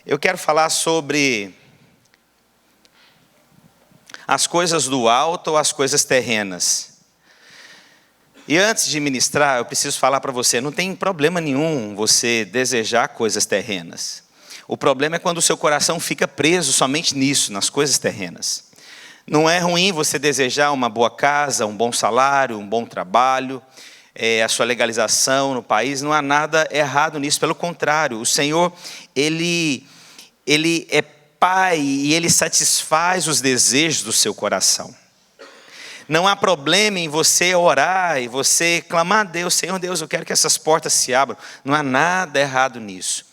Eu quero falar sobre as coisas do alto ou as coisas terrenas. E antes de ministrar, eu preciso falar para você, não tem problema nenhum você desejar coisas terrenas. O problema é quando o seu coração fica preso somente nisso, nas coisas terrenas. Não é ruim você desejar uma boa casa, um bom salário, um bom trabalho, a sua legalização no país, não há nada errado nisso, pelo contrário, o Senhor, Ele é Pai e Ele satisfaz os desejos do seu coração. Não há problema em você orar e você clamar a Deus, Senhor Deus, eu quero que essas portas se abram. Não há nada errado nisso.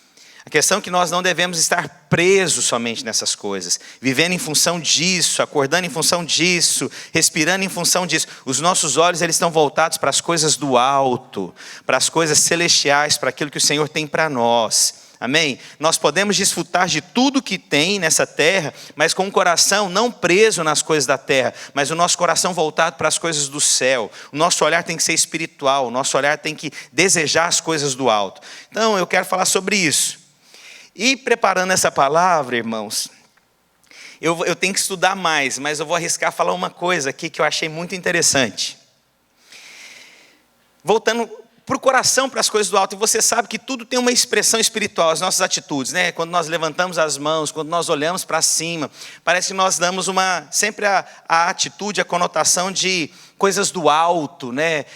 A questão é que nós não devemos estar presos somente nessas coisas, vivendo em função disso, acordando em função disso, respirando em função disso. Os nossos olhos eles estão voltados para as coisas do alto, para as coisas celestiais, para aquilo que o Senhor tem para nós. Amém? Nós podemos desfrutar de tudo que tem nessa terra, mas com o coração não preso nas coisas da terra, mas o nosso coração voltado para as coisas do céu. O nosso olhar tem que ser espiritual, o nosso olhar tem que desejar as coisas do alto. Então eu quero falar sobre isso. E preparando essa palavra, irmãos, eu tenho que estudar mais, mas eu vou arriscar falar uma coisa aqui que eu achei muito interessante. Voltando para o coração, para as coisas do alto, e você sabe que tudo tem uma expressão espiritual, as nossas atitudes, né? Quando nós levantamos as mãos, quando nós olhamos para cima, parece que nós damos sempre a atitude, a conotação de coisas do alto, né?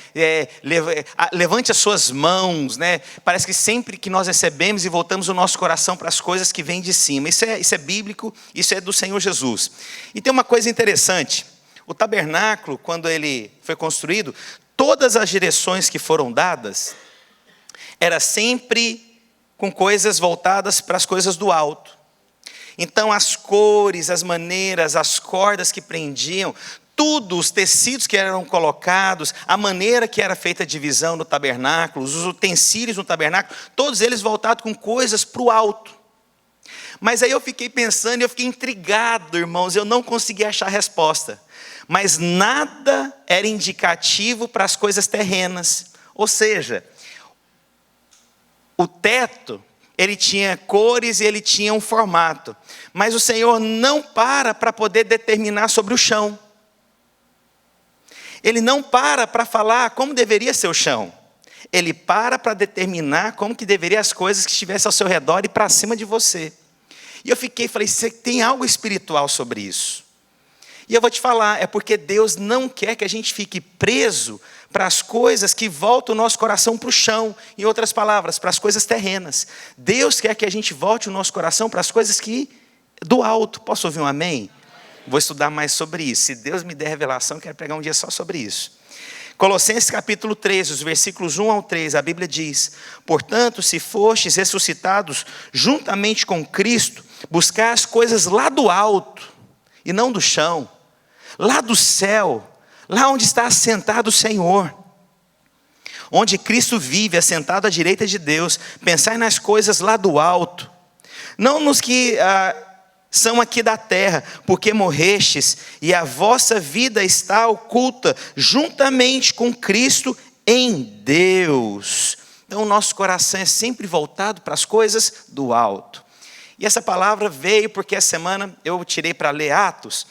Levante as suas mãos, né? Parece que sempre que nós recebemos e voltamos o nosso coração para as coisas que vêm de cima. Isso é bíblico, isso é do Senhor Jesus. E tem uma coisa interessante, o tabernáculo, quando ele foi construído, todas as direções que foram dadas, era sempre com coisas voltadas para as coisas do alto. Então as cores, as maneiras, as cordas que prendiam, tudo, os tecidos que eram colocados, a maneira que era feita a divisão no tabernáculo, os utensílios no tabernáculo, todos eles voltados com coisas para o alto. Mas aí eu fiquei pensando, eu fiquei intrigado, irmãos, eu não consegui achar a resposta. Mas nada era indicativo para as coisas terrenas. Ou seja, o teto, ele tinha cores e ele tinha um formato. Mas o Senhor não para poder determinar sobre o chão. Ele não para falar como deveria ser o chão. Ele para determinar como que deveriam as coisas que estivessem ao seu redor e para cima de você. E eu falei, você tem algo espiritual sobre isso. E eu vou te falar, é porque Deus não quer que a gente fique preso para as coisas que voltam o nosso coração para o chão. Em outras palavras, para as coisas terrenas. Deus quer que a gente volte o nosso coração para as coisas do alto. Posso ouvir um amém? Vou estudar mais sobre isso. Se Deus me der revelação, eu quero pregar um dia só sobre isso. Colossenses capítulo 13, os versículos 1 ao 3, a Bíblia diz: portanto, se fostes ressuscitados juntamente com Cristo, buscar as coisas lá do alto, e não do chão, lá do céu, lá onde está assentado o Senhor, onde Cristo vive, assentado à direita de Deus. Pensai nas coisas lá do alto, não nos que são aqui da terra, porque morrestes, e a vossa vida está oculta, juntamente com Cristo em Deus. Então o nosso coração é sempre voltado para as coisas do alto. E essa palavra veio porque essa semana eu tirei para ler Atos.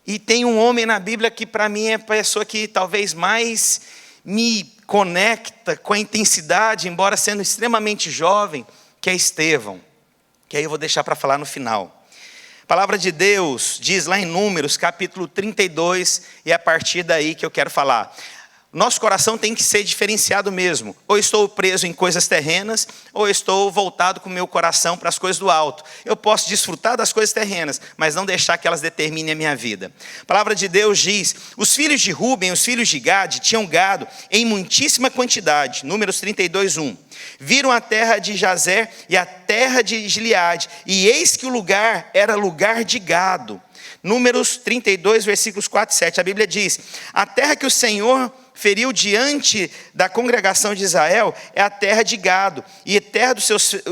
E tem um homem na Bíblia que para mim é a pessoa que talvez mais me conecta com a intensidade, embora sendo extremamente jovem, que é Estevão. Que aí eu vou deixar para falar no final. A palavra de Deus diz lá em Números, capítulo 32, e é a partir daí que eu quero falar. Nosso coração tem que ser diferenciado mesmo. Ou estou preso em coisas terrenas, ou estou voltado com o meu coração para as coisas do alto. Eu posso desfrutar das coisas terrenas, mas não deixar que elas determinem a minha vida. A palavra de Deus diz: os filhos de Ruben, os filhos de Gade, tinham gado em muitíssima quantidade. Números 32, 1. Viram a terra de Jazer e a terra de Gileade, e eis que o lugar era lugar de gado. Números 32, versículos 4 e 7. A Bíblia diz: a terra que o Senhor feriu diante da congregação de Israel é a terra de gado, e a terra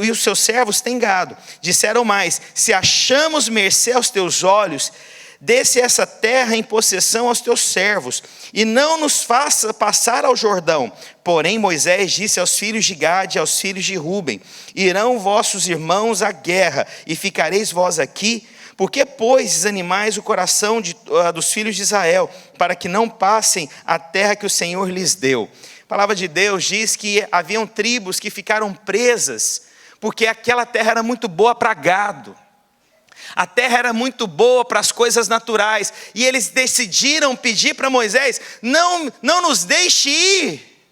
e os seus servos têm gado. Disseram mais: se achamos mercê aos teus olhos, Desse essa terra em possessão aos teus servos, e não nos faça passar ao Jordão. Porém Moisés disse aos filhos de Gade e aos filhos de Ruben: irão vossos irmãos à guerra, e ficareis vós aqui? Por que, pois, desanimais o coração dos filhos de Israel, para que não passem a terra que o Senhor lhes deu? A palavra de Deus diz que haviam tribos que ficaram presas, porque aquela terra era muito boa para gado. A terra era muito boa para as coisas naturais. E eles decidiram pedir para Moisés: não nos deixe ir.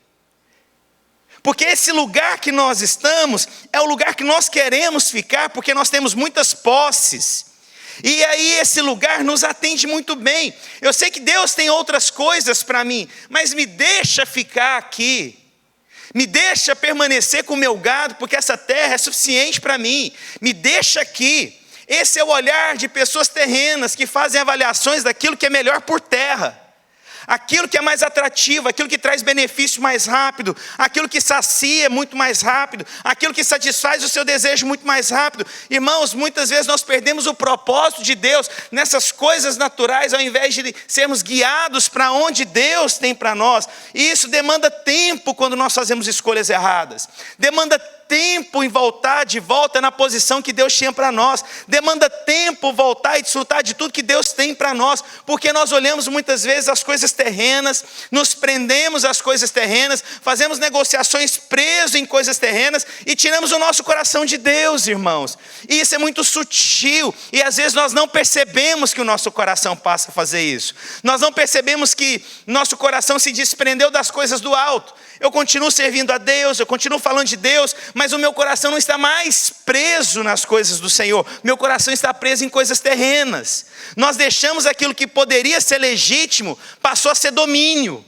Porque esse lugar que nós estamos é o lugar que nós queremos ficar, porque nós temos muitas posses. E aí esse lugar nos atende muito bem. Eu sei que Deus tem outras coisas para mim, mas me deixa ficar aqui. Me deixa permanecer com o meu gado, porque essa terra é suficiente para mim. Me deixa aqui. Esse é o olhar de pessoas terrenas que fazem avaliações daquilo que é melhor por terra. Aquilo que é mais atrativo, aquilo que traz benefício mais rápido, aquilo que sacia muito mais rápido, aquilo que satisfaz o seu desejo muito mais rápido. Irmãos, muitas vezes nós perdemos o propósito de Deus nessas coisas naturais, ao invés de sermos guiados para onde Deus tem para nós. E isso demanda tempo quando nós fazemos escolhas erradas. Demanda tempo em voltar de volta na posição que Deus tinha para nós. Demanda tempo voltar e desfrutar de tudo que Deus tem para nós, porque nós olhamos muitas vezes as coisas terrenas, nos prendemos às coisas terrenas, fazemos negociações presos em coisas terrenas e tiramos o nosso coração de Deus, irmãos. E isso é muito sutil, e às vezes nós não percebemos que o nosso coração passa a fazer isso. Nós não percebemos que nosso coração se desprendeu das coisas do alto. Eu continuo servindo a Deus, eu continuo falando de Deus, mas o meu coração não está mais preso nas coisas do Senhor. Meu coração está preso em coisas terrenas. Nós deixamos aquilo que poderia ser legítimo, passou a ser domínio.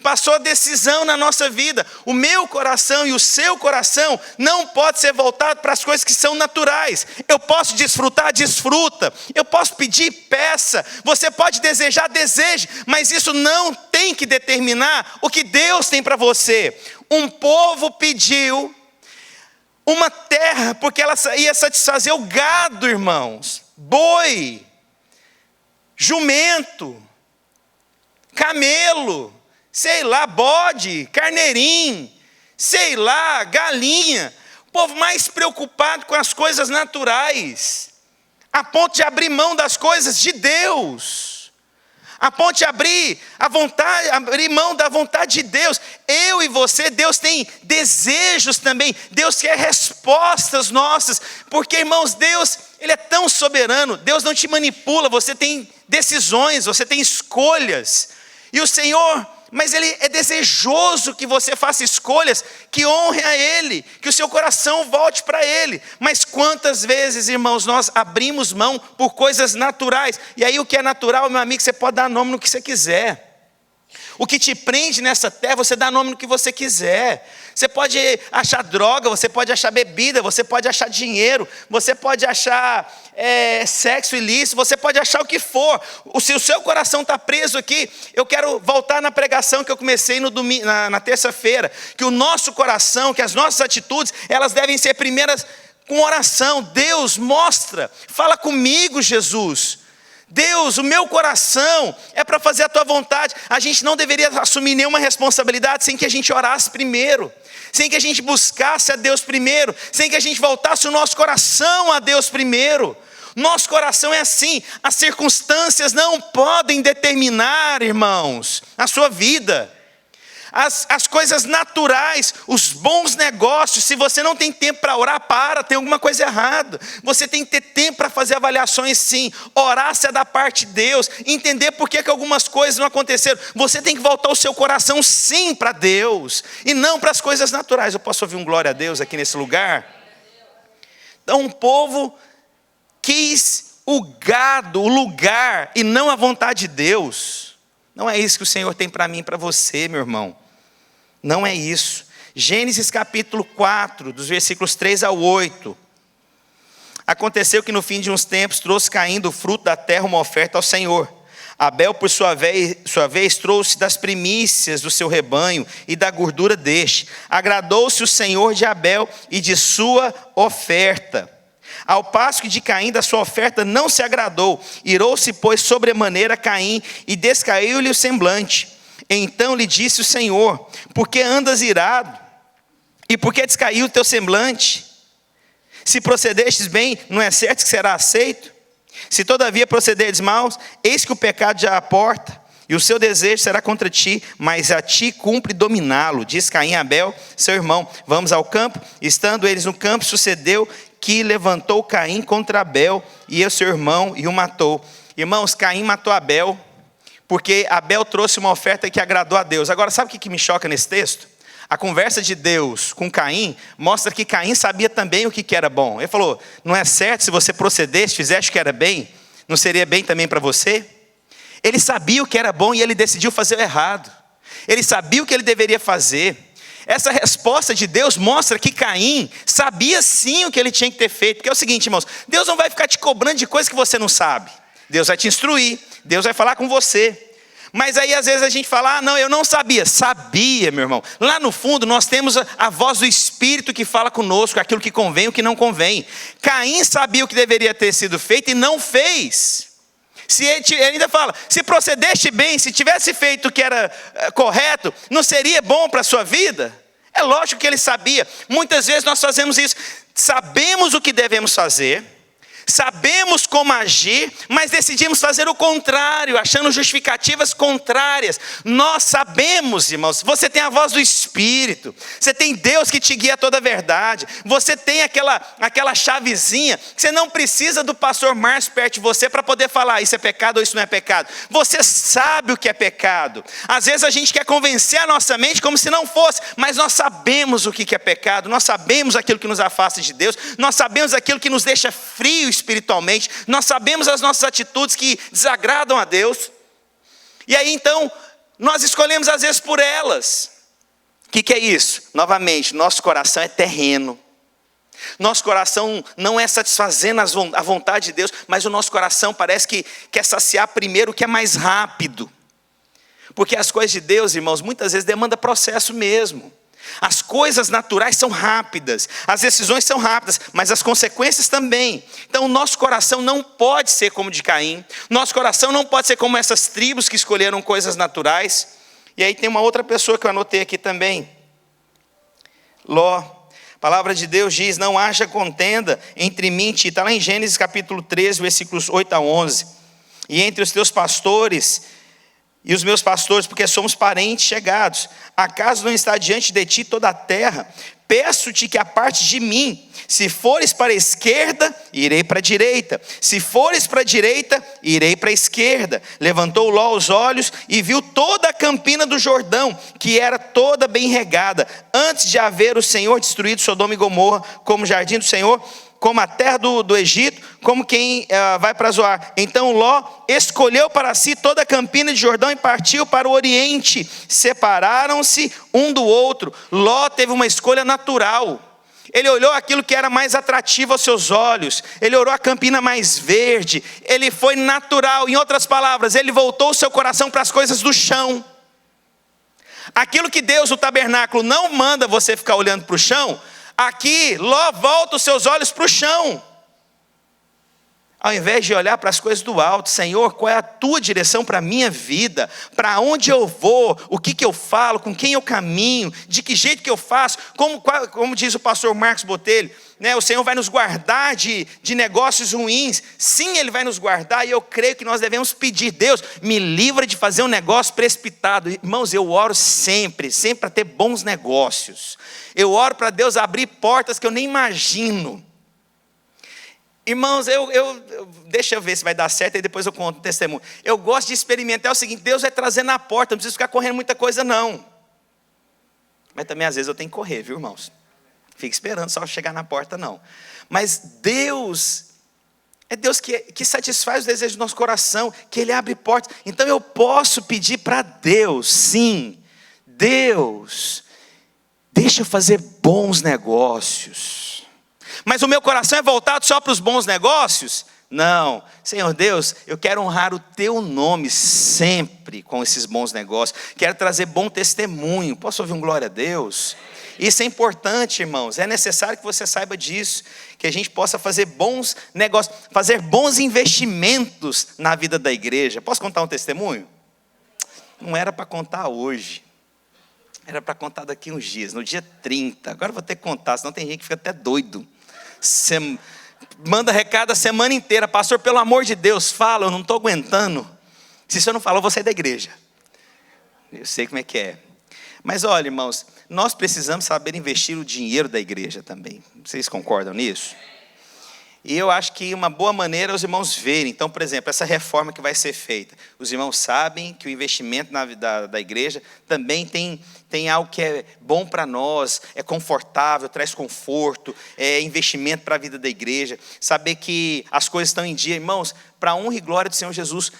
Passou a decisão na nossa vida. O meu coração e o seu coração não pode ser voltado para as coisas que são naturais. Eu posso desfrutar, desfruta. Eu posso pedir, peça. Você pode desejar, deseje. Mas isso não tem que determinar o que Deus tem para você. Um povo pediu uma terra porque ela ia satisfazer o gado, irmãos. Boi, jumento, camelo, sei lá, bode, carneirinho, sei lá, galinha. O povo mais preocupado com as coisas naturais, a ponto de abrir mão das coisas de Deus, a ponto de abrir mão da vontade de Deus. Eu e você, Deus tem desejos também, Deus quer respostas nossas, porque, irmãos, Deus, Ele é tão soberano, Deus não te manipula, você tem decisões, você tem escolhas, e o Senhor, mas Ele é desejoso que você faça escolhas que honrem a Ele, que o seu coração volte para Ele. Mas quantas vezes, irmãos, nós abrimos mão por coisas naturais? E aí o que é natural, meu amigo, você pode dar nome no que você quiser. O que te prende nessa terra, você dá nome no que você quiser. Você pode achar droga, você pode achar bebida, você pode achar dinheiro, você pode achar sexo ilícito, você pode achar o que for. Se o seu coração está preso aqui, eu quero voltar na pregação que eu comecei no domingo, na terça-feira, que o nosso coração, que as nossas atitudes, elas devem ser primeiras com oração. Deus, mostra, fala comigo, Jesus. Deus, o meu coração é para fazer a tua vontade. A gente não deveria assumir nenhuma responsabilidade sem que a gente orasse primeiro, sem que a gente buscasse a Deus primeiro, sem que a gente voltasse o nosso coração a Deus primeiro. Nosso coração é assim. As circunstâncias não podem determinar, irmãos, a sua vida. As coisas naturais, os bons negócios, se você não tem tempo para orar, tem alguma coisa errada. Você tem que ter tempo para fazer avaliações, sim. Orar se é da parte de Deus, entender por que algumas coisas não aconteceram. Você tem que voltar o seu coração, sim, para Deus, e não para as coisas naturais. Eu posso ouvir um glória a Deus aqui nesse lugar? Então, um povo quis o gado, o lugar, e não a vontade de Deus. Não é isso que o Senhor tem para mim e para você, meu irmão. Não é isso. Gênesis capítulo 4, dos versículos 3 ao 8. Aconteceu que no fim de uns tempos trouxe Caim do fruto da terra uma oferta ao Senhor. Abel, por sua vez, trouxe das primícias do seu rebanho e da gordura deste. Agradou-se o Senhor de Abel e de sua oferta. Ao passo que de Caim da sua oferta não se agradou. Irou-se, pois, sobremaneira Caim, e descaiu-lhe o semblante. Então lhe disse o Senhor: por que andas irado? E por que descaiu o teu semblante? Se procedestes bem, não é certo que será aceito? Se todavia procederdes mal, eis que o pecado já à porta, e o seu desejo será contra ti, mas a ti cumpre dominá-lo. Diz Caim a Abel, seu irmão: vamos ao campo. Estando eles no campo, sucedeu que levantou Caim contra Abel e o seu irmão e o matou. Irmãos, Caim matou Abel, porque Abel trouxe uma oferta que agradou a Deus. Agora, sabe o que me choca nesse texto? A conversa de Deus com Caim mostra que Caim sabia também o que era bom. Ele falou: não é certo, se você procedesse, fizesse o que era bem, não seria bem também para você? Ele sabia o que era bom e ele decidiu fazer o errado. Ele sabia o que ele deveria fazer. Essa resposta de Deus mostra que Caim sabia sim o que ele tinha que ter feito. Porque é o seguinte, irmãos, Deus não vai ficar te cobrando de coisas que você não sabe. Deus vai te instruir, Deus vai falar com você. Mas aí às vezes a gente fala: ah, não, eu não sabia. Sabia, meu irmão. Lá no fundo nós temos a voz do Espírito que fala conosco, aquilo que convém e o que não convém. Caim sabia o que deveria ter sido feito e não fez. Ele ainda fala: se procedeste bem, se tivesse feito o que era correto, não seria bom para a sua vida? É lógico que ele sabia. Muitas vezes nós fazemos isso. Sabemos o que devemos fazer, sabemos como agir, mas decidimos fazer o contrário, achando justificativas contrárias. Nós sabemos, irmãos, você tem a voz do Espírito, você tem Deus que te guia a toda a verdade, você tem aquela chavezinha, que você não precisa do pastor Márcio perto de você para poder falar: isso é pecado ou isso não é pecado. Você sabe o que é pecado. Às vezes a gente quer convencer a nossa mente como se não fosse, mas nós sabemos o que é pecado, nós sabemos aquilo que nos afasta de Deus, nós sabemos aquilo que nos deixa frio espiritualmente, nós sabemos as nossas atitudes que desagradam a Deus, e aí então nós escolhemos às vezes por elas. O que é isso? Novamente, nosso coração é terreno, nosso coração não é satisfazendo a vontade de Deus, mas o nosso coração parece que quer saciar primeiro o que é mais rápido, porque as coisas de Deus, irmãos, muitas vezes demandam processo mesmo. As coisas naturais são rápidas, as decisões são rápidas, mas as consequências também. Então o nosso coração não pode ser como o de Caim, nosso coração não pode ser como essas tribos que escolheram coisas naturais. E aí tem uma outra pessoa que eu anotei aqui também, Ló. A palavra de Deus diz: não haja contenda entre mim e ti. Está lá em Gênesis capítulo 13, versículos 8 a 11. E entre os teus pastores e os meus pastores, porque somos parentes chegados. Acaso não está diante de ti toda a terra? Peço-te que aparte de mim. Se fores para a esquerda, irei para a direita. Se fores para a direita, irei para a esquerda. Levantou Ló os olhos e viu toda a campina do Jordão, que era toda bem regada, antes de haver o Senhor destruído Sodoma e Gomorra, como jardim do Senhor, como a terra do Egito, como quem vai para Zoar. Então Ló escolheu para si toda a campina de Jordão e partiu para o oriente. Separaram-se um do outro. Ló teve uma escolha natural. Ele olhou aquilo que era mais atrativo aos seus olhos. Ele olhou a campina mais verde. Ele foi natural. Em outras palavras, ele voltou o seu coração para as coisas do chão. Aquilo que Deus, o tabernáculo, não manda você ficar olhando para o chão, aqui, Ló volta os seus olhos para o chão. Ao invés de olhar para as coisas do alto: Senhor, qual é a tua direção para a minha vida? Para onde eu vou? O que eu falo? Com quem eu caminho? De que jeito que eu faço? Como diz o pastor Marcos Botelho, né? O Senhor vai nos guardar de negócios ruins. Sim, Ele vai nos guardar, e eu creio que nós devemos pedir: Deus, me livra de fazer um negócio precipitado. Irmãos, eu oro sempre para ter bons negócios. Eu oro para Deus abrir portas que eu nem imagino. Irmãos, deixa eu ver se vai dar certo, e depois eu conto o testemunho. Eu gosto de experimentar o seguinte: Deus vai trazer na porta, não preciso ficar correndo muita coisa não. Mas também às vezes eu tenho que correr, viu, irmãos? Fique esperando só chegar na porta não. Mas Deus é Deus que satisfaz os desejos do nosso coração, que Ele abre portas. Então eu posso pedir para Deus: sim, Deus, deixa eu fazer bons negócios. Mas o meu coração é voltado só para os bons negócios? Não. Senhor Deus, eu quero honrar o teu nome sempre com esses bons negócios. Quero trazer bom testemunho. Posso ouvir um glória a Deus? Isso é importante, irmãos. É necessário que você saiba disso, que a gente possa fazer bons negócios, fazer bons investimentos na vida da igreja. Posso contar um testemunho? Não era para contar hoje. Era para contar daqui uns dias, no dia 30. Agora eu vou ter que contar, senão tem gente que fica até doido. Você manda recado a semana inteira. Pastor, pelo amor de Deus, fala, eu não estou aguentando. Se você não falar, eu vou sair da igreja. Eu sei como é que é. Mas olha, irmãos, nós precisamos saber investir o dinheiro da igreja também. Vocês concordam nisso? E eu acho que uma boa maneira é os irmãos verem. Então, por exemplo, essa reforma que vai ser feita. Os irmãos sabem que o investimento da igreja também tem algo que é bom para nós, é confortável, traz conforto, é investimento para a vida da igreja. Saber que as coisas estão em dia. Irmãos, para a honra e glória do Senhor Jesus,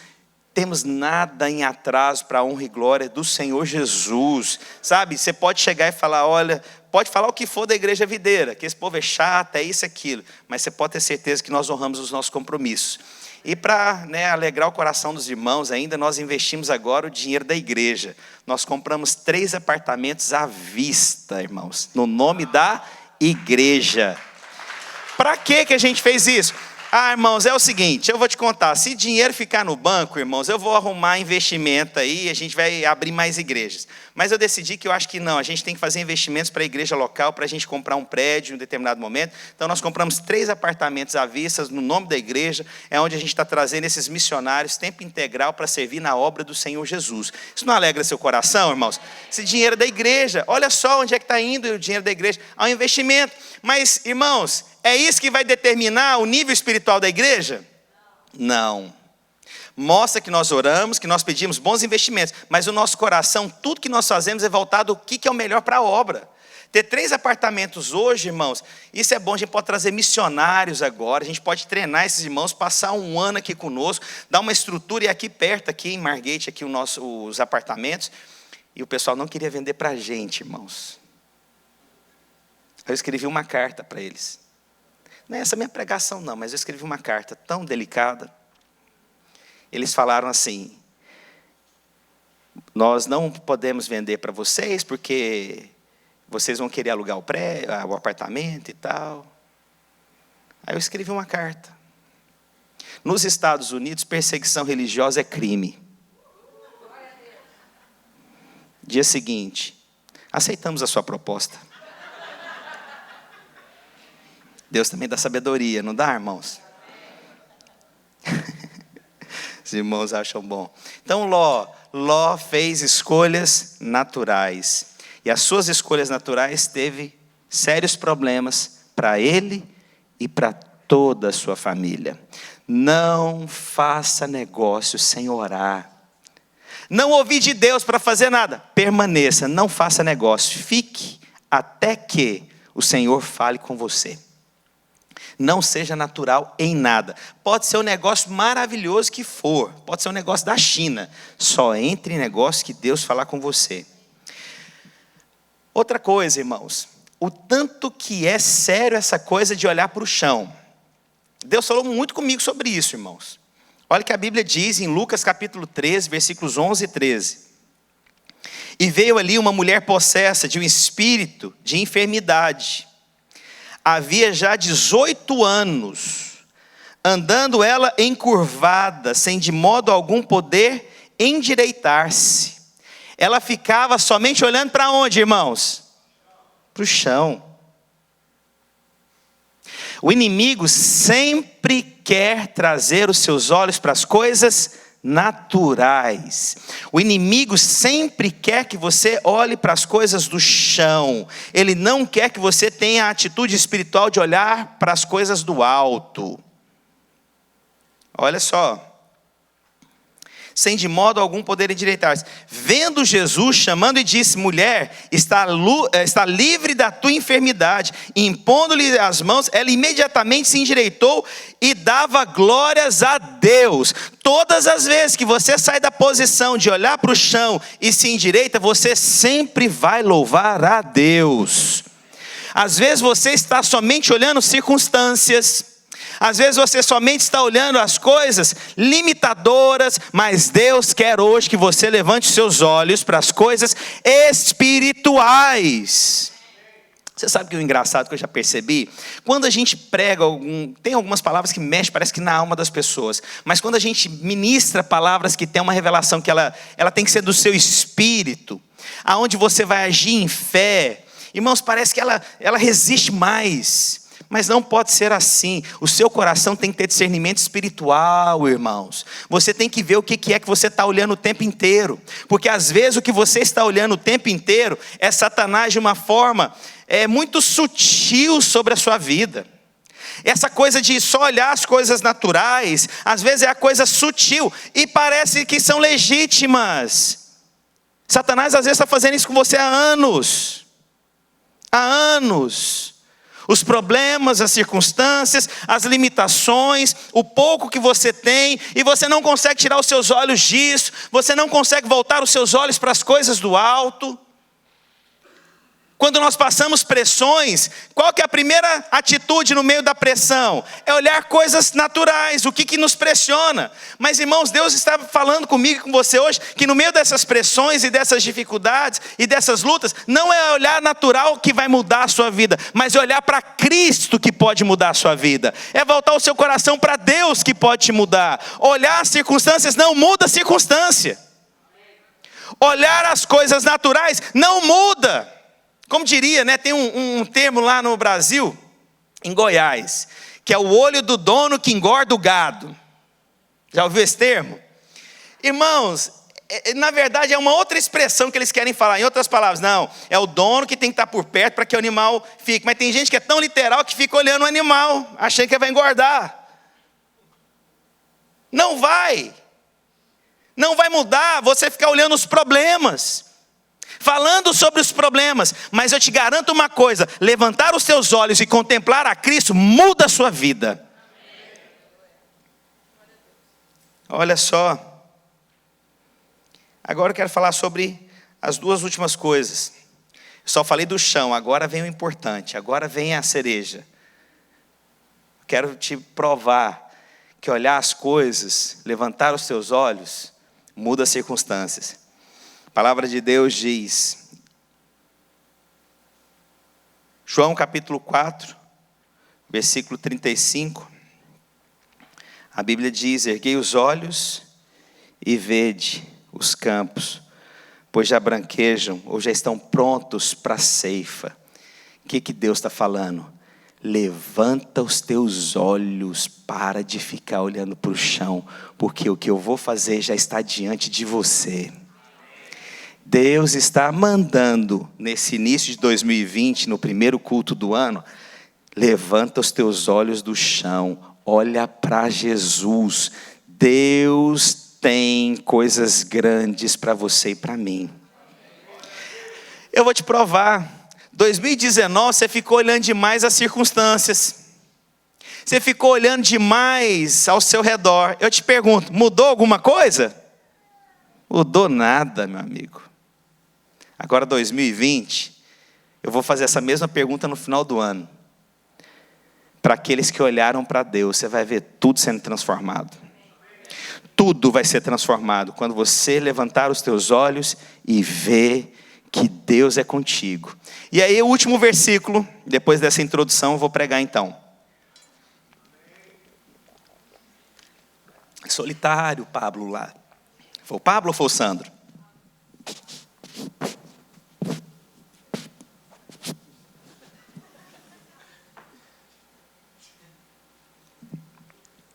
temos nada em atraso para a honra e glória do Senhor Jesus. Sabe, você pode chegar e falar, olha... Pode falar o que for da igreja videira, que esse povo é chato, é isso, aquilo. Mas você pode ter certeza que nós honramos os nossos compromissos. E para alegrar o coração dos irmãos ainda, nós investimos agora o dinheiro da igreja. Nós compramos 3 apartamentos à vista, irmãos, no nome da igreja. Para que a gente fez isso? Ah, irmãos, é o seguinte, eu vou te contar, se dinheiro ficar no banco, irmãos, eu vou arrumar investimento aí, a gente vai abrir mais igrejas. Mas eu decidi que eu acho que não, a gente tem que fazer investimentos para a igreja local, para a gente comprar um prédio em um determinado momento. Então nós compramos 3 apartamentos à vista, no nome da igreja, é onde a gente está trazendo esses missionários, tempo integral, para servir na obra do Senhor Jesus. Isso não alegra seu coração, irmãos? Esse dinheiro da igreja, olha só onde é que está indo o dinheiro da igreja, ao investimento. Mas, irmãos, é isso que vai determinar o nível espiritual da igreja? Não. Mostra que nós oramos, que nós pedimos bons investimentos, mas o nosso coração, tudo que nós fazemos é voltado ao que é o melhor para a obra. Ter 3 apartamentos hoje, irmãos, isso é bom, a gente pode trazer missionários agora, a gente pode treinar esses irmãos, passar um ano aqui conosco, dar uma estrutura, e aqui perto, aqui em Margate, aqui os apartamentos, e o pessoal não queria vender para a gente, irmãos. Eu escrevi uma carta para eles. Não é essa minha pregação não, mas eu escrevi uma carta tão delicada. Eles falaram assim, nós não podemos vender para vocês, porque vocês vão querer alugar o apartamento e tal. Aí eu escrevi uma carta. Nos Estados Unidos, perseguição religiosa é crime. Dia seguinte, aceitamos a sua proposta. Deus também dá sabedoria, não dá, irmãos? Os irmãos acham bom. Então Ló fez escolhas naturais. E as suas escolhas naturais teve sérios problemas para ele e para toda a sua família. Não faça negócio sem orar. Não ouvir de Deus para fazer nada. Permaneça, não faça negócio. Fique até que o Senhor fale com você. Não seja natural em nada. Pode ser um negócio maravilhoso que for. Pode ser um negócio da China. Só entre em negócio que Deus falar com você. Outra coisa, irmãos. O tanto que é sério essa coisa de olhar para o chão. Deus falou muito comigo sobre isso, irmãos. Olha o que a Bíblia diz em Lucas capítulo 13, versículos 11 e 13. E veio ali uma mulher possessa de um espírito de enfermidade. Havia já 18 anos, andando ela encurvada, sem de modo algum poder endireitar-se. Ela ficava somente olhando para onde, irmãos? Para o chão. O inimigo sempre quer trazer os seus olhos para as coisas naturais. O inimigo sempre quer que você olhe para as coisas do chão. Ele não quer que você tenha a atitude espiritual de olhar para as coisas do alto. Olha só. Sem de modo algum poder endireitar-se. Vendo Jesus, chamando e disse, mulher, está livre da tua enfermidade. E impondo-lhe as mãos, ela imediatamente se endireitou e dava glórias a Deus. Todas as vezes que você sai da posição de olhar para o chão e se endireita, você sempre vai louvar a Deus. Às vezes você está somente olhando circunstâncias. Às vezes você somente está olhando as coisas limitadoras, mas Deus quer hoje que você levante os seus olhos para as coisas espirituais. Você sabe que o engraçado que eu já percebi? Quando a gente prega, tem algumas palavras que mexem, parece que na alma das pessoas. Mas quando a gente ministra palavras que tem uma revelação, que ela tem que ser do seu espírito, aonde você vai agir em fé, irmãos, parece que ela resiste mais. Mas não pode ser assim. O seu coração tem que ter discernimento espiritual, irmãos. Você tem que ver o que é que você está olhando o tempo inteiro. Porque às vezes o que você está olhando o tempo inteiro é Satanás de uma forma muito sutil sobre a sua vida. Essa coisa de só olhar as coisas naturais, às vezes é a coisa sutil e parece que são legítimas. Satanás às vezes está fazendo isso com você há anos. Há anos. Os problemas, as circunstâncias, as limitações, o pouco que você tem, e você não consegue tirar os seus olhos disso, você não consegue voltar os seus olhos para as coisas do alto. Quando nós passamos pressões, qual que é a primeira atitude no meio da pressão? É olhar coisas naturais, o que nos pressiona. Mas irmãos, Deus está falando comigo e com você hoje, que no meio dessas pressões e dessas dificuldades e dessas lutas, não é olhar natural que vai mudar a sua vida, mas é olhar para Cristo que pode mudar a sua vida. É voltar o seu coração para Deus que pode te mudar. Olhar as circunstâncias não muda a circunstância. Olhar as coisas naturais não muda. Como diria, né, tem um termo lá no Brasil, em Goiás, que é o olho do dono que engorda o gado. Já ouviu esse termo? Irmãos, na verdade é uma outra expressão que eles querem falar. Em outras palavras, não, é o dono que tem que estar por perto para que o animal fique. Mas tem gente que é tão literal que fica olhando o animal, achando que vai engordar. Não vai mudar você ficar olhando os problemas, falando sobre os problemas, mas eu te garanto uma coisa: levantar os seus olhos e contemplar a Cristo muda a sua vida. Olha só, agora eu quero falar sobre as duas últimas coisas. Eu só falei do chão, agora vem o importante, agora vem a cereja. Quero te provar que olhar as coisas, levantar os teus olhos, muda as circunstâncias. A palavra de Deus diz, João capítulo 4, versículo 35, a Bíblia diz: erguei os olhos e vede os campos, pois já branquejam ou já estão prontos para a ceifa. O que Deus está falando? Levanta os teus olhos, para de ficar olhando para o chão, porque o que eu vou fazer já está diante de você. Deus está mandando, nesse início de 2020, no primeiro culto do ano, levanta os teus olhos do chão, olha para Jesus. Deus tem coisas grandes para você e para mim. Eu vou te provar. 2019 você ficou olhando demais as circunstâncias. Você ficou olhando demais ao seu redor. Eu te pergunto, mudou alguma coisa? Mudou nada, meu amigo. Agora 2020, eu vou fazer essa mesma pergunta no final do ano. Para aqueles que olharam para Deus, você vai ver tudo sendo transformado. Tudo vai ser transformado quando você levantar os teus olhos e ver que Deus é contigo. E aí o último versículo, depois dessa introdução, eu vou pregar então. Solitário Pablo lá. Foi o Pablo ou foi o Sandro?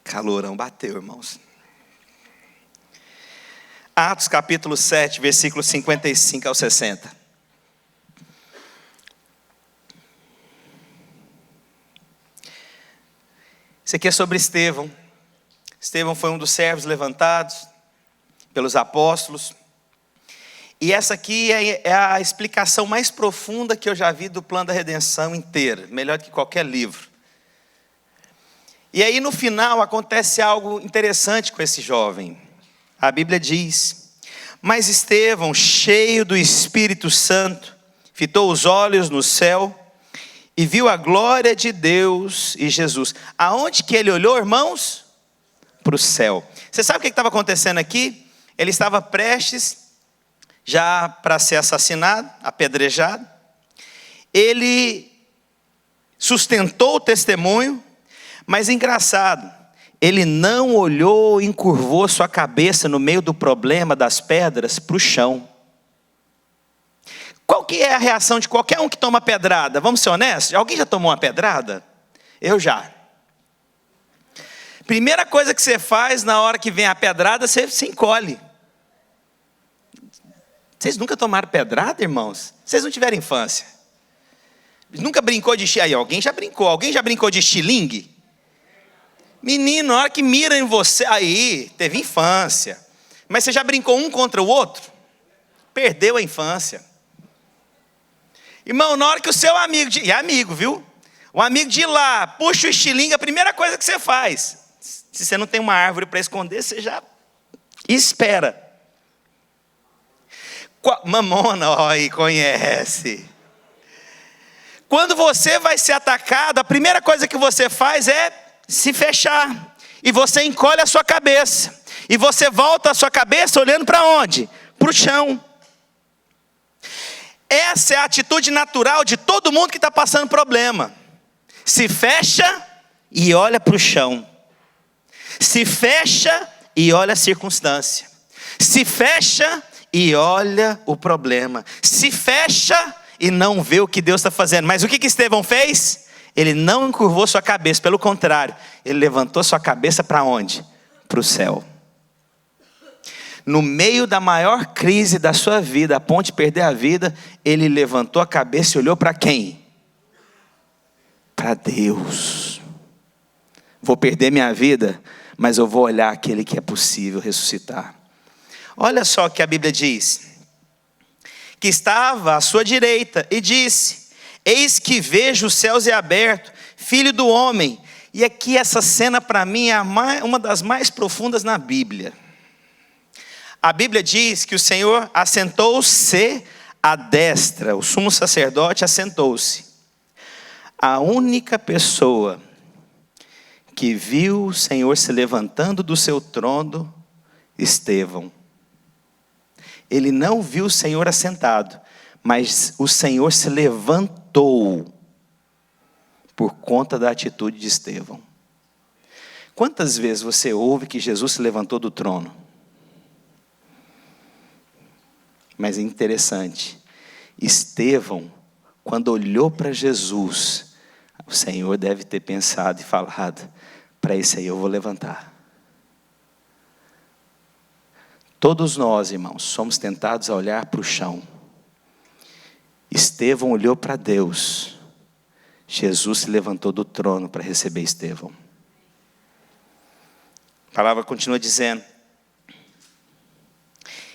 Calorão bateu, irmãos. Atos capítulo 7, versículos 55 ao 60. Isso aqui é sobre Estevão. Estevão foi um dos servos levantados pelos apóstolos. E essa aqui é a explicação mais profunda que eu já vi do plano da redenção inteira. Melhor do que qualquer livro. E aí no final acontece algo interessante com esse jovem. A Bíblia diz: mas Estevão, cheio do Espírito Santo, fitou os olhos no céu e viu a glória de Deus e Jesus. Aonde que ele olhou, irmãos? Para o céu. Você sabe o que estava acontecendo aqui? Ele estava prestes já para ser assassinado, apedrejado. Ele sustentou o testemunho, mas engraçado, ele não olhou e encurvou sua cabeça no meio do problema das pedras para o chão. Qual que é a reação de qualquer um que toma pedrada? Vamos ser honestos? Alguém já tomou uma pedrada? Eu já. Primeira coisa que você faz na hora que vem a pedrada, você se encolhe. Vocês nunca tomaram pedrada, irmãos? Vocês não tiveram infância? Nunca brincou de estilingue? Aí, alguém já brincou. Alguém já brincou de estilingue? Menino, na hora que mira em você, aí, teve infância. Mas você já brincou um contra o outro? Perdeu a infância. Irmão, na hora que o seu amigo, e é amigo, viu? O amigo de lá, puxa o estilingue, a primeira coisa que você faz. Se você não tem uma árvore para esconder, você já espera. Mamona, ó, aí conhece. Quando você vai ser atacado, a primeira coisa que você faz é se fechar, e você encolhe a sua cabeça, e você volta a sua cabeça olhando para onde? Para o chão. Essa é a atitude natural de todo mundo que está passando problema. Se fecha e olha para o chão. Se fecha e olha a circunstância. Se fecha e olha o problema. Se fecha e não vê o que Deus está fazendo. Mas o que Estevão fez? Ele não encurvou sua cabeça, pelo contrário, ele levantou sua cabeça para onde? Para o céu. No meio da maior crise da sua vida, a ponto de perder a vida, ele levantou a cabeça e olhou para quem? Para Deus. Vou perder minha vida, mas eu vou olhar aquele que é possível ressuscitar. Olha só o que a Bíblia diz. Que estava à sua direita e disse: eis que vejo os céus abertos, filho do homem. E aqui essa cena para mim é uma das mais profundas na Bíblia. A Bíblia diz que o Senhor assentou-se à destra, o sumo sacerdote assentou-se. A única pessoa que viu o Senhor se levantando do seu trono, Estevão. Ele não viu o Senhor assentado, mas o Senhor se levantou por conta da atitude de Estevão. Quantas vezes você ouve que Jesus se levantou do trono? Mas é interessante, Estevão, quando olhou para Jesus, o Senhor deve ter pensado e falado: para esse aí eu vou levantar. Todos nós, irmãos, somos tentados a olhar para o chão. Estevão olhou para Deus. Jesus se levantou do trono para receber Estevão. A palavra continua dizendo: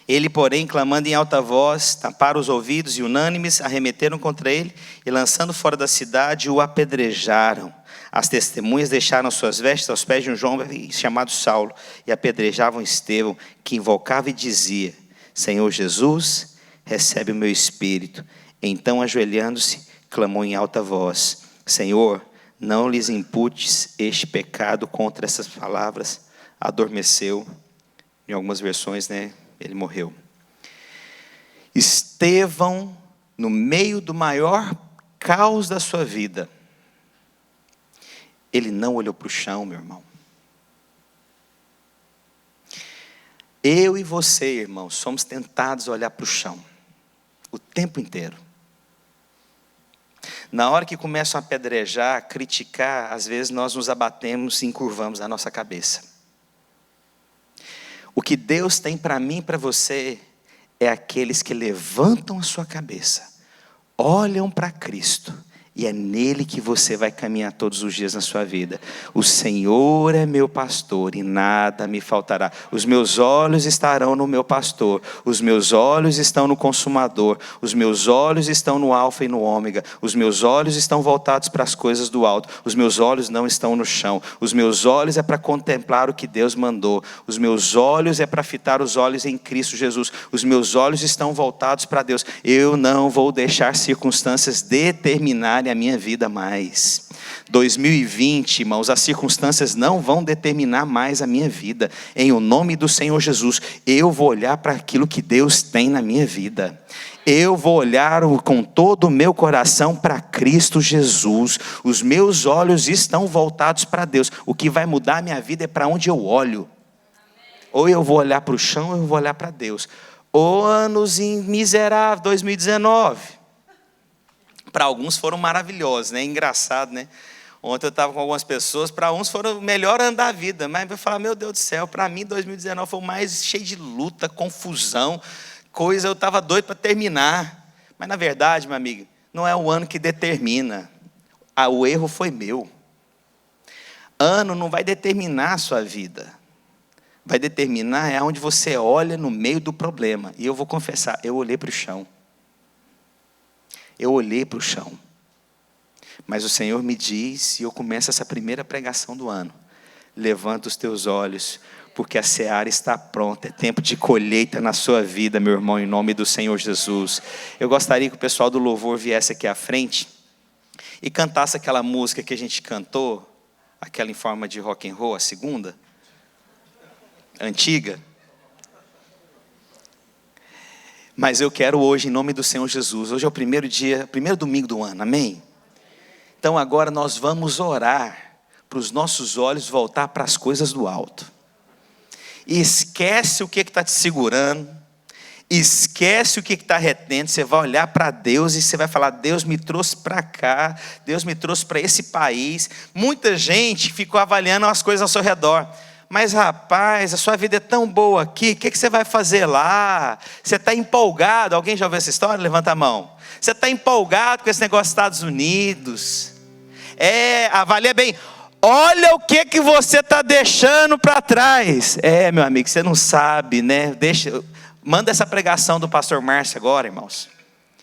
ele, porém, clamando em alta voz, taparam os ouvidos e unânimes arremeteram contra ele e, lançando fora da cidade, o apedrejaram. As testemunhas deixaram suas vestes aos pés de um jovem chamado Saulo e apedrejavam Estevão, que invocava e dizia: Senhor Jesus, recebe o meu espírito. Então, ajoelhando-se, clamou em alta voz: Senhor, não lhes imputes este pecado. Contra essas palavras, adormeceu. Em algumas versões, ele morreu. Estevão, no meio do maior caos da sua vida, ele não olhou para o chão, meu irmão. Eu e você, irmão, somos tentados a olhar para o chão o tempo inteiro. Na hora que começam a apedrejar, a criticar, às vezes nós nos abatemos e encurvamos a nossa cabeça. O que Deus tem para mim e para você é aqueles que levantam a sua cabeça, olham para Cristo, e é nele que você vai caminhar todos os dias na sua vida. O Senhor é meu pastor e nada me faltará. Os meus olhos estarão no meu pastor. Os meus olhos estão no consumador. Os meus olhos estão no alfa e no ômega. Os meus olhos estão voltados para as coisas do alto. Os meus olhos não estão no chão. Os meus olhos é para contemplar o que Deus mandou. Os meus olhos é para fitar os olhos em Cristo Jesus. Os meus olhos estão voltados para Deus. Eu não vou deixar circunstâncias determinarem mandarem a minha vida mais. 2020, irmãos, as circunstâncias não vão determinar mais a minha vida. Em o nome do Senhor Jesus, eu vou olhar para aquilo que Deus tem na minha vida. Eu vou olhar com todo o meu coração para Cristo Jesus. Os meus olhos estão voltados para Deus. O que vai mudar a minha vida é para onde eu olho. Ou eu vou olhar para o chão, ou eu vou olhar para Deus. Anos miseráveis, 2019. Para alguns foram maravilhosos, né? Engraçado, né? Ontem eu estava com algumas pessoas, para uns foram o melhor ano da vida. Mas eu falar, meu Deus do céu, para mim 2019 foi o mais cheio de luta, confusão. Coisa, eu estava doido para terminar. Mas na verdade, meu amigo, não é o ano que determina. O erro foi meu. Ano não vai determinar a sua vida. Vai determinar é onde você olha no meio do problema. E eu vou confessar, eu olhei para o chão. Eu olhei para o chão. Mas o Senhor me diz, e eu começo essa primeira pregação do ano: levanta os teus olhos, porque a seara está pronta, é tempo de colheita na sua vida, meu irmão, em nome do Senhor Jesus. Eu gostaria que o pessoal do louvor viesse aqui à frente e cantasse aquela música que a gente cantou, aquela em forma de rock and roll, a segunda, antiga. Mas eu quero hoje, em nome do Senhor Jesus, hoje é o primeiro dia, primeiro domingo do ano, amém? Então agora nós vamos orar para os nossos olhos voltar para as coisas do alto. E esquece o que está te segurando, esquece o que está retendo. Você vai olhar para Deus e você vai falar: Deus me trouxe para cá, Deus me trouxe para esse país. Muita gente ficou avaliando as coisas ao seu redor. Mas rapaz, a sua vida é tão boa aqui, o que você vai fazer lá? Você está empolgado? Alguém já ouviu essa história? Levanta a mão. Você está empolgado com esse negócio dos Estados Unidos? Avalia bem. Olha o que você está deixando para trás. Meu amigo, você não sabe, né? Manda essa pregação do pastor Márcio agora, irmãos.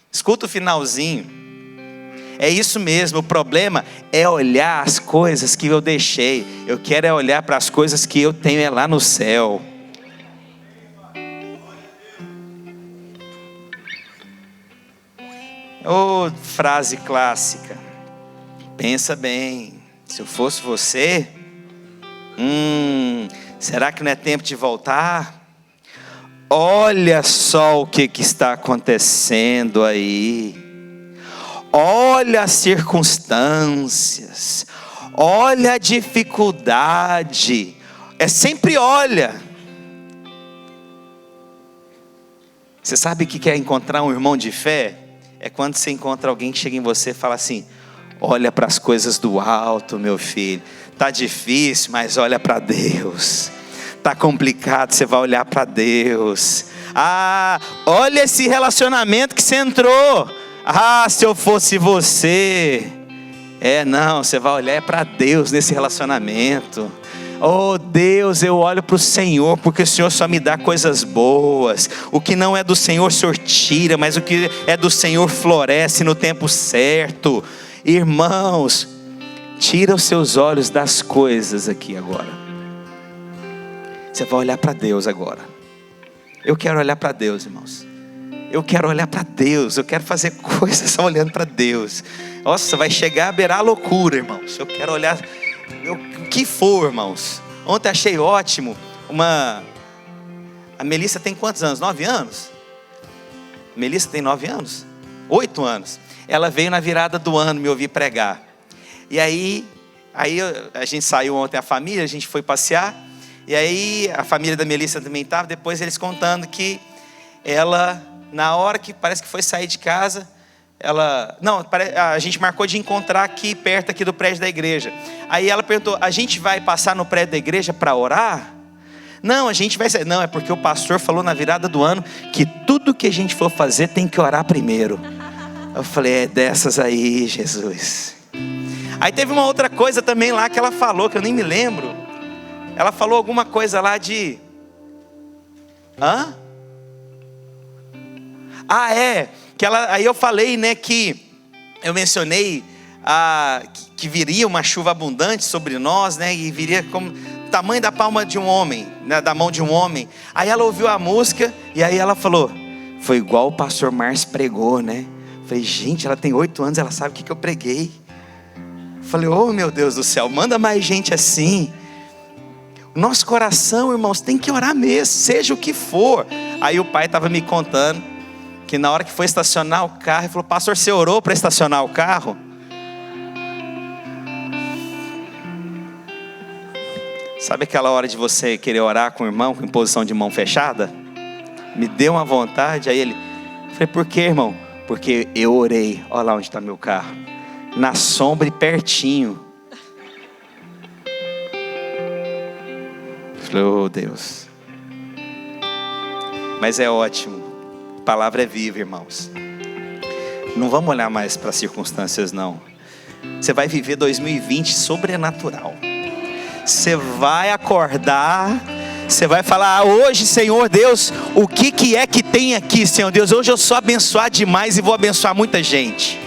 Escuta o finalzinho. É isso mesmo, o problema é olhar as coisas que eu deixei. Eu quero olhar para as coisas que eu tenho lá no céu. Frase clássica. Pensa bem. Se eu fosse você, será que não é tempo de voltar? Olha só o que está acontecendo aí. Olha as circunstâncias. Olha a dificuldade. Sempre olha. Você sabe o que é encontrar um irmão de fé? É quando você encontra alguém que chega em você e fala assim: olha para as coisas do alto, meu filho. Está difícil, mas olha para Deus. Está complicado, você vai olhar para Deus. Olha esse relacionamento que você entrou. Se eu fosse você. Não, você vai olhar para Deus nesse relacionamento. Oh Deus, eu olho para o Senhor, porque o Senhor só me dá coisas boas. O que não é do Senhor, o Senhor tira, mas o que é do Senhor floresce no tempo certo. Irmãos, tira os seus olhos das coisas aqui agora. Você vai olhar para Deus agora. Eu quero olhar para Deus, irmãos. Eu quero olhar para Deus. Eu quero fazer coisas só olhando para Deus. Nossa, vai chegar a beirar a loucura, irmãos. Eu quero olhar o que for, irmãos. Ontem achei ótimo a Melissa tem quantos anos? 9 anos? Melissa tem 9 anos? 8 anos. Ela veio na virada do ano me ouvir pregar. E aí a gente saiu ontem, a família, a gente foi passear. E aí a família da Melissa também estava. Depois eles contando que ela, na hora que parece que foi sair de casa, a gente marcou de encontrar aqui perto aqui do prédio da igreja. Aí ela perguntou: a gente vai passar no prédio da igreja para orar? Não, a gente vai sair. Não, é porque o pastor falou na virada do ano que tudo que a gente for fazer tem que orar primeiro. Eu falei: dessas aí, Jesus. Aí teve uma outra coisa também lá que ela falou, que eu nem me lembro. Ela falou alguma coisa lá de... Aí eu falei, né, que eu mencionei que viria uma chuva abundante sobre nós, né, e viria como o tamanho da palma de um homem, né, da mão de um homem. Aí ela ouviu a música e aí ela falou: foi igual o pastor Márcio pregou, né? Falei, gente, ela tem 8 anos, ela sabe o que eu preguei. Falei, oh meu Deus do céu, manda mais gente assim. Nosso coração, irmãos, tem que orar mesmo, seja o que for. Aí o pai estava me contando que na hora que foi estacionar o carro, ele falou, pastor, você orou para estacionar o carro? Sabe aquela hora de você querer orar com o irmão, com posição de mão fechada? Me deu uma vontade, aí ele, falei, por que, irmão? Porque eu orei, olha lá onde está meu carro, na sombra e pertinho. Falei, oh Deus. Mas é ótimo, a palavra é viva, irmãos. Não vamos olhar mais para as circunstâncias, não. Você vai viver 2020 sobrenatural. Você vai acordar, você vai falar, hoje, Senhor Deus, o que é que tem aqui, Senhor Deus? Hoje eu sou abençoado demais e vou abençoar muita gente.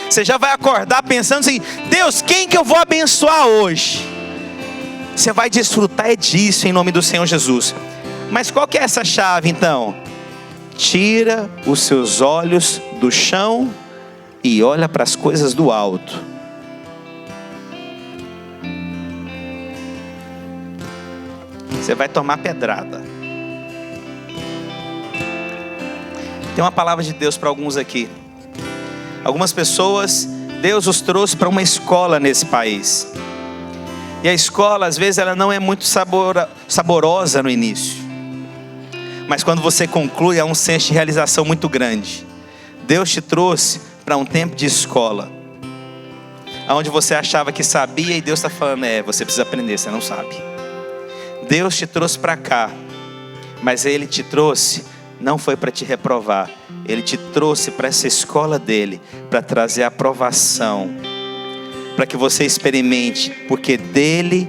Você já vai acordar pensando assim, Deus, quem que eu vou abençoar hoje? Você vai desfrutar disso em nome do Senhor Jesus. Mas qual que é essa chave então? Tira os seus olhos do chão e olha para as coisas do alto. Você vai tomar pedrada. Tem uma palavra de Deus para alguns aqui. Algumas pessoas, Deus os trouxe para uma escola nesse país. E a escola, às vezes, ela não é muito saborosa no início. Mas quando você conclui, há um senso de realização muito grande. Deus te trouxe para um tempo de escola. Onde você achava que sabia e Deus está falando, você precisa aprender, você não sabe. Deus te trouxe para cá, mas Ele te trouxe, não foi para te reprovar. Ele te trouxe para essa escola dEle, para trazer aprovação, para que você experimente, porque dEle,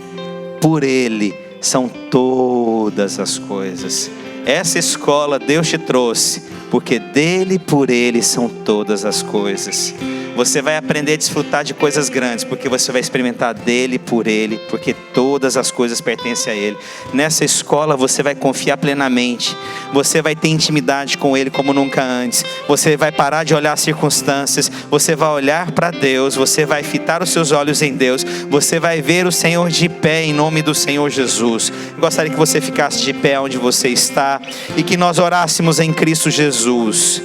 por Ele, são todas as coisas. Essa escola Deus te trouxe, porque dEle, por Ele, são todas as coisas. Você vai aprender a desfrutar de coisas grandes, porque você vai experimentar dele, por ele, porque todas as coisas pertencem a ele. Nessa escola você vai confiar plenamente, você vai ter intimidade com ele como nunca antes. Você vai parar de olhar as circunstâncias, você vai olhar para Deus, você vai fitar os seus olhos em Deus, você vai ver o Senhor de pé em nome do Senhor Jesus. Eu gostaria que você ficasse de pé onde você está e que nós orássemos em Cristo Jesus.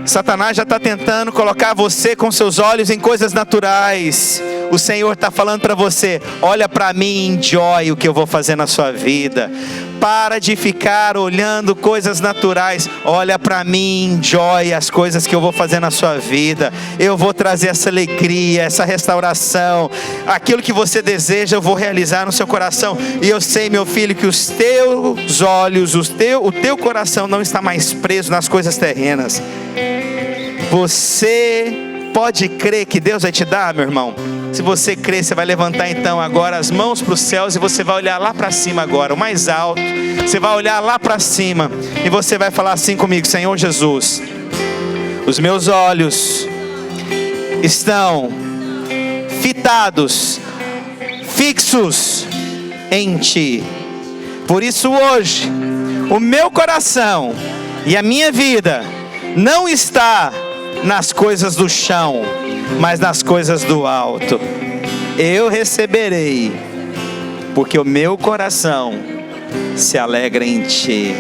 Satanás já está tentando colocar você com seus olhos em coisas naturais. O Senhor está falando para você, olha para mim e enjoy o que eu vou fazer na sua vida. Para de ficar olhando coisas naturais. Olha para mim, enjoy as coisas que eu vou fazer na sua vida. Eu vou trazer essa alegria, essa restauração. Aquilo que você deseja eu vou realizar no seu coração. E eu sei, meu filho, que os teus olhos, o teu coração não está mais preso nas coisas terrenas. Você pode crer que Deus vai te dar, meu irmão? Se você crer, você vai levantar então agora as mãos para os céus e você vai olhar lá para cima agora, o mais alto. Você vai olhar lá para cima e você vai falar assim comigo: Senhor Jesus, os meus olhos estão fitados, fixos em Ti. Por isso hoje, o meu coração e a minha vida não está nas coisas do chão, mas nas coisas do alto. Eu receberei, porque o meu coração se alegra em Ti.